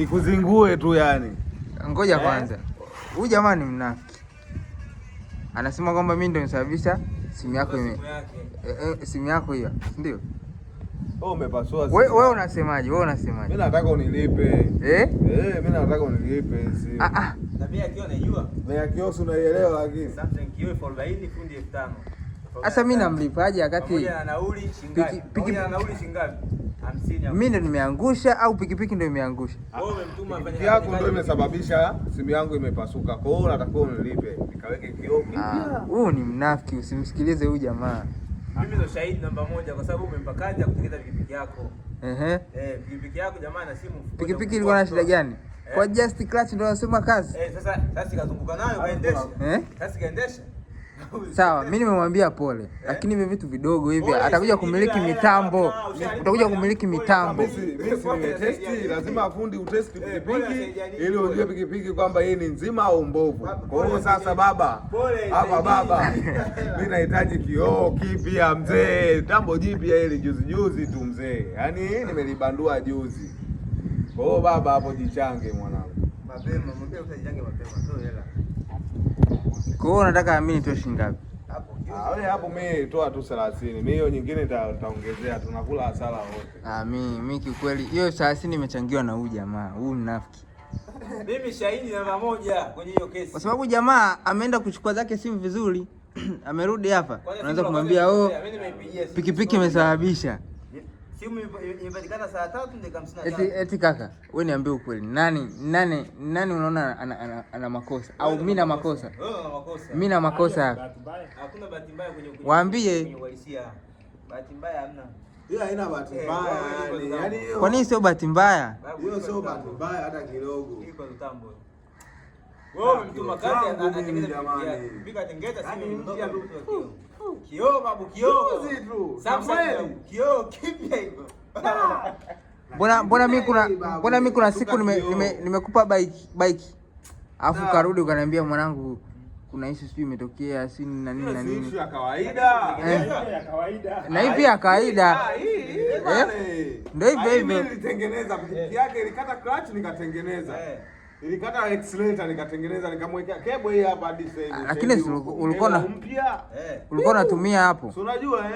Nikuzingue tu yani. Ngoja kwanza. Huyu jamaa ni mnafiki. Anasema kwamba mimi ndio nisababisha simu yako simu yako hiyo, ndio? Umepasua simu. Wewe unasemaje? Mimi nataka unilipe. Mimi nataka unilipe simu. Na mimi akio najua. Mimi akio unaielewa lakini. Samsung kio 40 fundi 5000. Sasa mimi namlipaje wakati pamoja na nauli shingapi? Pamoja na nauli shingapi? 50. Mimi ndio nimeangusha au pikipiki ndio imeangusha? Wewe umemtuma afanye yako ndio imesababisha simu yangu imepasuka. Kwa hiyo unatakiwa unilipe. Nikaweke kioo kipya. Huyu ni mnafiki, usimsikilize huyu jamaa. Mimi ndo shahidi namba 1 kwa sababu umempa kazi ya kutengeneza pikipiki yako. Pikipiki yako jamaa na simu. Pikipiki ilikuwa na shida gani? Kwa just clutch ndio anasema kazi. Sasa kazunguka nayo kaendesha. Sasa kaendesha. Sawa, mimi nimemwambia pole, lakini hivi vitu vidogo hivi atakuja kumiliki mitambo. Utakuja kumiliki mitambo. Testi lazima afundi utesti pikipiki ili ujue pikipiki kwamba hii ni nzima au mbovu. Kwa hiyo sasa baba, mimi nahitaji kioo kipya mzee, tambo jipya ili juzi tu mzee. Yaani nimelibandua juzi. Kwa hiyo baba hapo jichange mwanangu. Mapema, mwambie usijichange mapema, toa hela. Kwa hiyo unataka mimi nitoe shilingi ngapi? Hapo mimi toa tu 30. Mimi hiyo nyingine nitaongezea, tunakula hasara wote. Mimi kikweli hiyo 30 imechangiwa na huyu jamaa. Huyu mnafiki. Mimi shahidi namba 1 kwenye hiyo kesi. Kwa sababu jamaa ameenda kuchukua zake simu vizuri. Amerudi hapa. Unaweza kumwambia pikipiki imesababisha. Simu imepatikana saa 3 dakika 55. Eti kaka, wewe niambie ukweli. Nani unaona ana makosa au mimi na makosa? Wewe una makosa. Mimi na makosa. Hakuna bahati mbaya kwenye waambie. Bahati mbaya hamna. Hiyo haina bahati mbaya. Yaani hiyo. Kwa nini sio bahati mbaya? Hiyo sio bahati mbaya hata kidogo. Iko mtambo. Wewe umemtuma kazi anatengeneza jamani. Pika tengeza simu nimjia mtu wa kioo babu, kioo. Samsung kioo kipya hivyo. Mbona mimi kuna siku nimekupa bike. Alafu karudi ukaniambia mwanangu kuna issue sijui imetokea sini na nini na nini. Issue ya kawaida. Na hii pia kawaida. Ndio hivyo. Mimi nilitengeneza pikipiki yake ilikata clutch nikatengeneza. Nilikata accelerator nikatengeneza nikamwekea cable hii hapa hadi sasa hivi. Lakini ulikuwa mpya. Ulikuwa unatumia hapo. Si unajua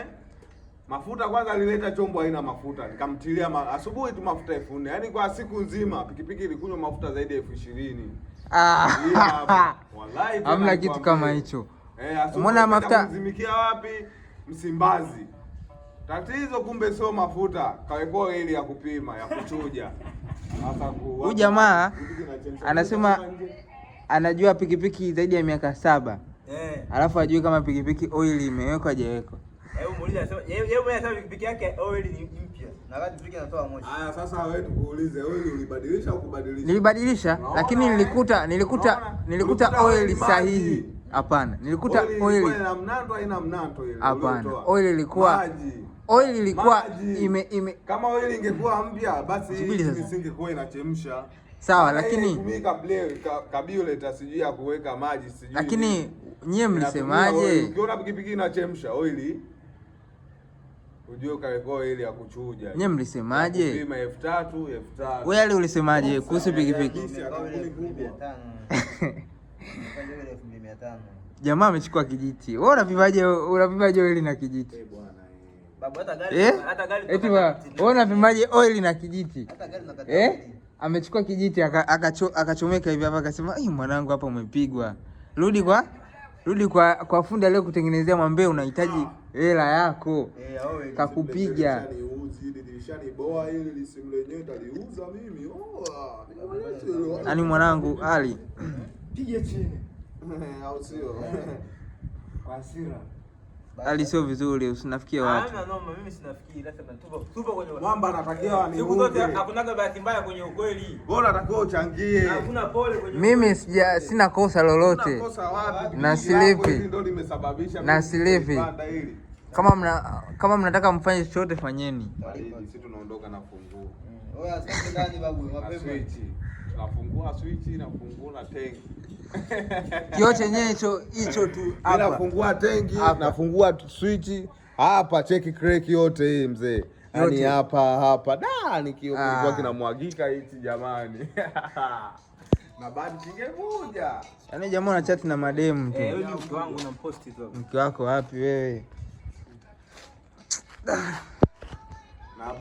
mafuta kwanza alileta chombo haina mafuta. Nikamtilia asubuhi tu mafuta 4000. Yaani kwa siku nzima pikipiki ilikunywa mafuta zaidi ya 20000. Wallahi hamna kitu kama hicho. Umeona mafuta mzimikia wapi? Msimbazi. Tatizo kumbe sio mafuta, kawekwa ile ya kupima, ya kuchuja. Huyu jamaa anasema anajua pikipiki zaidi ya miaka 7. Alafu ajui kama pikipiki oil imewekwa hajawekwa. Yeye anasema pikipiki yake oil ni mpya. Na wakati pikipiki inatoa moshi. Sasa wewe tukuulize oil ulibadilisha au kubadilisha? Nilibadilisha, lakini nilikuta oil sahihi. Hapana, nilikuta oil ina mnanto haina mnanto ile. Hapana, oil ilikuwa kama oil ingekuwa mpya basi isingekuwa inachemsha. Sawa, lakini tumika carburetor sijui ya kuweka maji sijui. Lakini nyie mlisemaje? Ukiona pikipiki inachemsha oil ujue kaweka oil ya kuchuja. Nyie mlisemaje? Kupima 3000. Wewe ali ulisemaje kuhusu pikipiki? Jamaa amechukua kijiti. Wewe unapimaje oil na kijiti? Babu hata gari eti wewe unapimaje oil na kijiti? Hata gari amechukua kijiti akachomeka hivi hapa akasema, mwanangu hapa umepigwa. Rudi kwa fundi leo kutengenezea mwambie unahitaji hela yako. Kakupiga. Nilishaniboa ili lisimu lenyewe taliuza mimi. Ani mwanangu Ali. Pige chini. Au sio? Kwa hasira. Ali sio vizuri, usinafikie watu. Hamna noma, mimi sinafikiri lazima tupo kwenye mwamba anatakiwa ni siku zote hakunaga bahati mbaya kwenye ukweli. Bora atakiwa uchangie. Hakuna pole kwenye mimi sina kosa lolote. Sina kosa wapi? Na silipi. Ndio limesababisha na silipi. Kama mnataka mfanye chochote fanyeni. Sisi tunaondoka na funguo. Wewe asante ndani babu, mapema. Tunafungua switch na kufungua na tenki. Kio chenyewe hicho tu hapa. Nafungua tenki, nafungua switch hapa, cheki crack yote hii mzee. Yaani hapa da nikio kilikuwa kinamwagika hichi jamani. Na bado kingekuja. Yaani jamaa una chat na mademu tu. Wewe ni mke wangu unamposti tu. Mke wako wapi wewe?